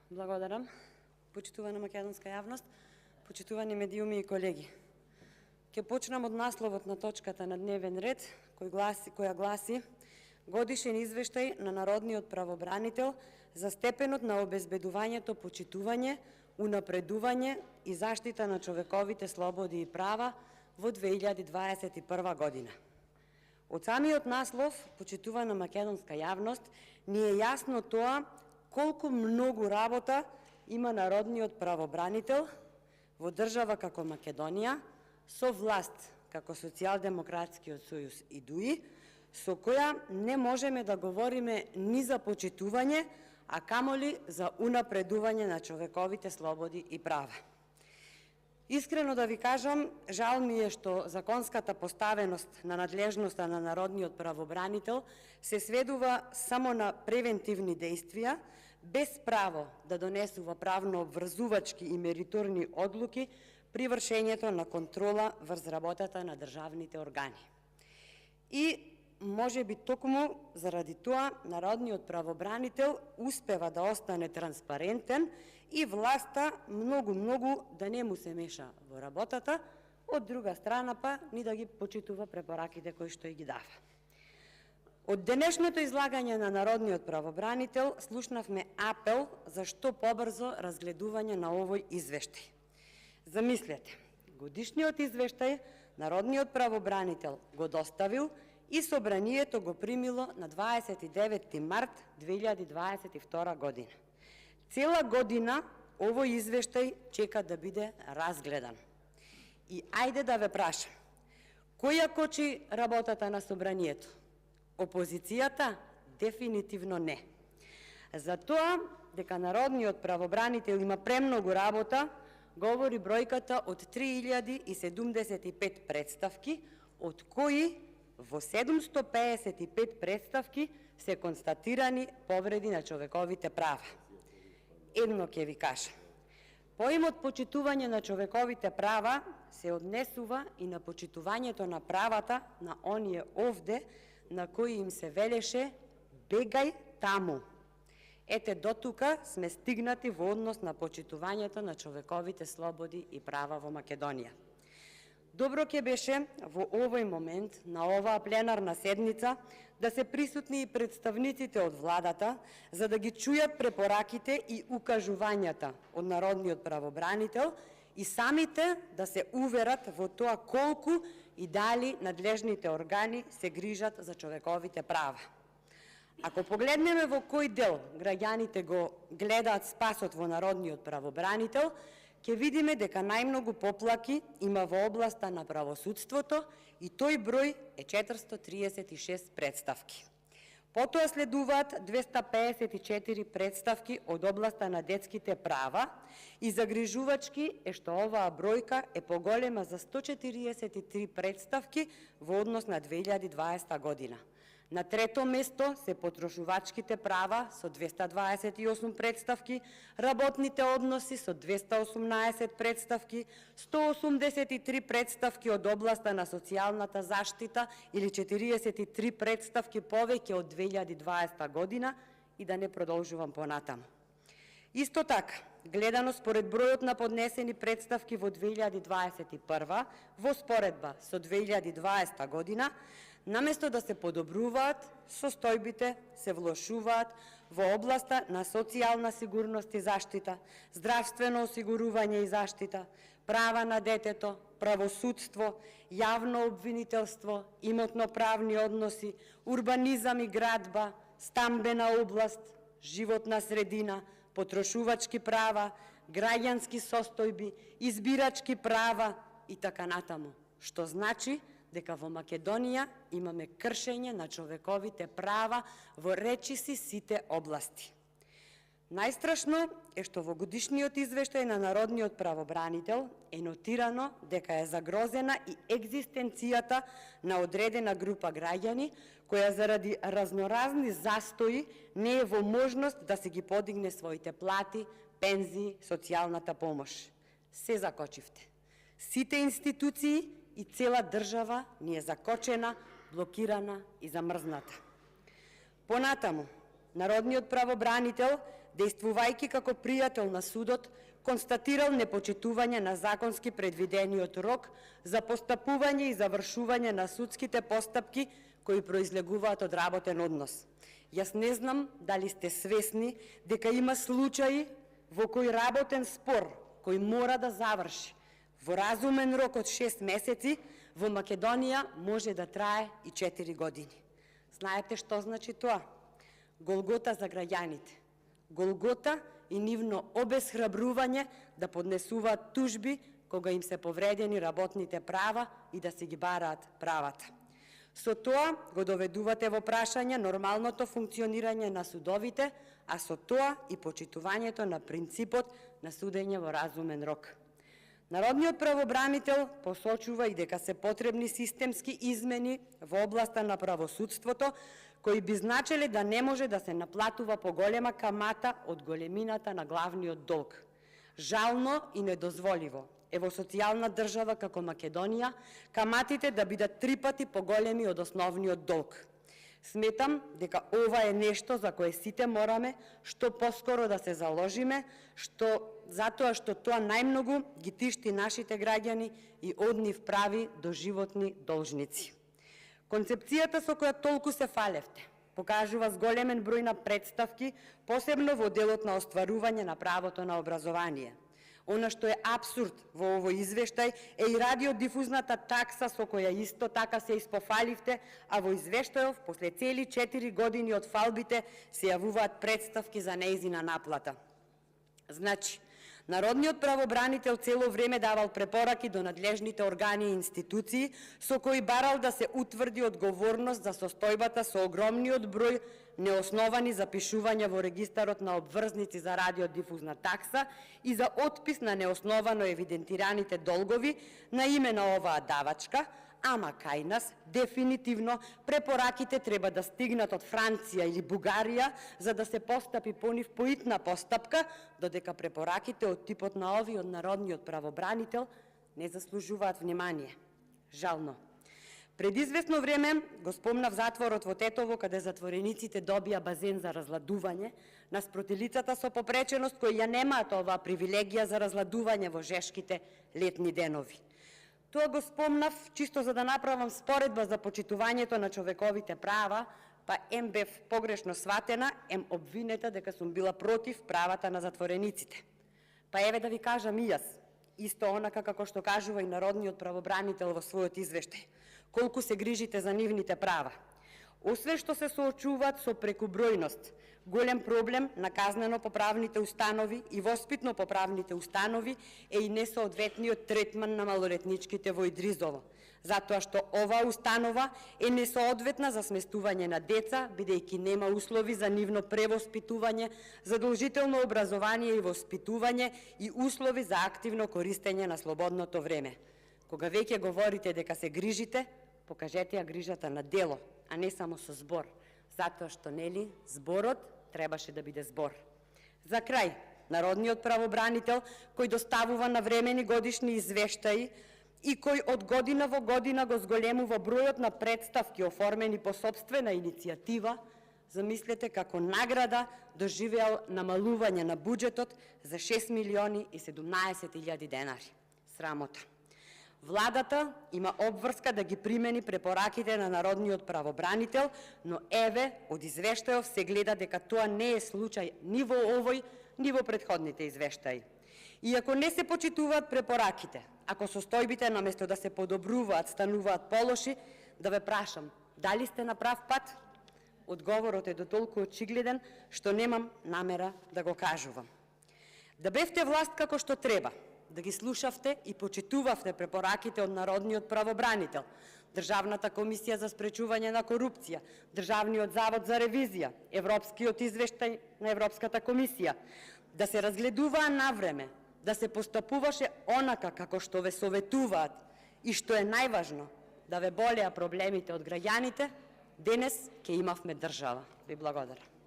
Благодарам. Почитувана македонска јавност, почитувани медиуми и колеги. Ке почнам од насловот на точката на дневен ред, која гласи Годишен извештај на Народниот правобранител за степенот на обезбедувањето, почитување, унапредување и заштита на човековите слободи и права во 2021 година. Од самиот наслов, почитувана македонска јавност, ни е јасно тоа колку многу работа има Народниот правобранител во држава како Македонија, со власт како Социјалдемократскиот сојуз и ДУИ, со која не можеме да говориме ни за почитување, а камоли за унапредување на човековите слободи и права. Искрено да ви кажам, жал ми е што законската поставеност на надлежноста на Народниот правобранител се сведува само на превентивни дејствија, без право да донесува правно обврзувачки и мериторни одлуки при вршењето на контрола врз работата на државните органи. И може би токму заради тоа Народниот правобранител успева да остане транспарентен и власта многу да не му се меша во работата, од друга страна па ни да ги почитува препораките кои што ги дава. Од денешното излагање на Народниот правобранител слушнавме апел за што побрзо разгледување на овој извештај. Замислете, годишниот извештај Народниот правобранител го доставил и собранието го примило на 29 март 2022 година. Цела година овој извештај чека да биде разгледан. И ајде да ве прашам, кој ја кочи работата на собранието? Опозицијата? Дефинитивно не. Затоа, дека Народниот правобранител има премногу работа, говори бројката од 3075 представки, од кои во 755 представки се констатирани повреди на човековите права. Едно ќе ви кажам. Поимот почитување на човековите права се однесува и на почитувањето на правата на оние овде на кои им се велеше бегај таму. Ете дотука сме стигнати во однос на почитувањето на човековите слободи и права во Македонија. Добро ќе беше во овој момент, на оваа пленарна седница, да се присутни и представниците од владата, за да ги чујат препораките и укажувањата од Народниот правобранител и самите да се уверат во тоа колку и дали надлежните органи се грижат за човековите права. Ако погледнеме во кој дел граѓаните го гледаат спасот во Народниот правобранител, ќе видиме дека најмногу поплаки има во областа на правосудството и тој број е 436 представки. Потоа следуваат 254 представки од областа на детските права и загрижувачки е што оваа бројка е поголема за 143 представки во однос на 2020 година. На трето место се потрошувачките права со 228 представки, работните односи со 218 представки, 183 представки од областа на социјалната заштита или 43 представки повеќе од 2020 година и да не продолжувам понатаму. Исто така, гледано според бројот на поднесени представки во 2021 во споредба со 2020 година, наместо да се подобруваат, состојбите се влошуваат во областа на социјална сигурност и заштита, здравствено осигурување и заштита, права на детето, правосудство, јавно обвинителство, имотно-правни односи, урбанизам и градба, стамбена област, животна средина, потрошувачки права, граѓански состојби, избирачки права и така натаму, што значи дека во Македонија имаме кршење на човековите права во речиси сите области. Најстрашно е што во годишниот извештај на Народниот правобранител е нотирано дека е загрозена и екзистенцијата на одредена група граѓани, која заради разноразни застои не е во можност да се ги подигне своите плати, пензии, социјалната помош. Се закочивте. Сите институции и цела држава ни е закочена, блокирана и замрзната. Понатаму, Народниот правобранител действувајќи како пријател на судот, констатирал непочитување на законски предвидениот рок за постапување и завршување на судските постапки кои произлегуваат од работен однос. Јас не знам дали сте свесни дека има случаи во кој работен спор, кој мора да заврши во разумен рок од 6 месеци, во Македонија може да трае и 4 години. Знаете што значи тоа? Голгота за граѓаните. Голгота и нивно обесхрабрување да поднесуваат тужби кога им се повредени работните права и да се ги бараат правата. Со тоа го доведувате во прашање нормалното функционирање на судовите, а со тоа и почитувањето на принципот на судење во разумен рок. Народниот правобранител посочува и дека се потребни системски измени во областа на правосудството, кои би значеле да не може да се наплатува поголема камата од големината на главниот долг. Жално и недозволиво е во социјална држава како Македонија каматите да бидат 3 пати поголеми од основниот долг. Сметам дека ова е нешто за кое сите мораме што поскоро да се заложиме, затоа што тоа најмногу ги тишти нашите граѓани и од нив прави доживотни должници. Концепцијата со која толку се фалевте покажува зголемен број на представки, посебно во делот на остварување на правото на образование. Она што е апсурд во овој извештај е и радиодифузната такса со која исто така се испофаливте, а во извештајов после цели 4 години од фалбите се јавуваат представки за нејзина наплата. Значи, Народниот правобранител цело време давал препораки до надлежните органи и институции со кои барал да се утврди одговорност за состојбата со огромниот број неосновани запишувања во регистарот на обврзници за радиодифузна такса и за отпис на неосновано евидентираните долгови на име на оваа давачка, ама кај нас дефинитивно препораките треба да стигнат од Франција или Бугарија за да се постапи по нив поитна постапка, додека препораките од типот на овие од Народниот правобранител не заслужуваат внимание. Жално. Пред известно време го спомнав затворот во Тетово, каде затворениците добија базен за разладување, наспротилицата со попреченост кои ја немаат оваа привилегија за разладување во жешките летни денови. Тоа го спомнав чисто за да направам споредба за почитувањето на човековите права, па ем бев погрешно сватена, ем обвинета дека сум била против правата на затворениците. Па еве да ви кажам и јас, исто онака како што кажува и Народниот правобранител во својот извештај, колку се грижите за нивните права. Освен што се соочуваат со прекубројност, голем проблем на казнено-поправните установи и воспитно-поправните установи е и несоодветниот третман на малолетничките во Идризово, затоа што оваа установа е несоодветна за сместување на деца, бидејќи нема услови за нивно превоспитување, задолжително образование и воспитување и услови за активно користење на слободното време. Кога веќе говорите дека се грижите, покажете ја грижата на дело, а не само со збор, затоа што нели зборот требаше да биде збор. За крај, Народниот правобранител, кој доставува навремени годишни извештаи и кој од година во година го зголемува бројот на представки оформени по сопствена иницијатива, замислете како награда доживеал намалување на буџетот за 6.017.000 денари. Срамота. Владата има обврска да ги примени препораките на Народниот правобранител, но еве од извештајов се гледа дека тоа не е случај ни во овој, ни во претходните извештаи. И ако не се почитуваат препораките, ако состојбите наместо да се подобруваат, стануваат полоши, да ве прашам, дали сте на прав пат? Одговорот е дотолку очигледен што немам намера да го кажувам. Да бевте власт како што треба, да ги слушавте и почитувавте препораките од Народниот правобранител, Државната комисија за спречување на корупција, Државниот завод за ревизија, Европскиот извештај на Европската комисија, да се разгледуваа навреме, да се постапуваше онака како што ве советуваат и што е најважно, да ве болеа проблемите од граѓаните, денес ќе имавме држава. Ви благодарам.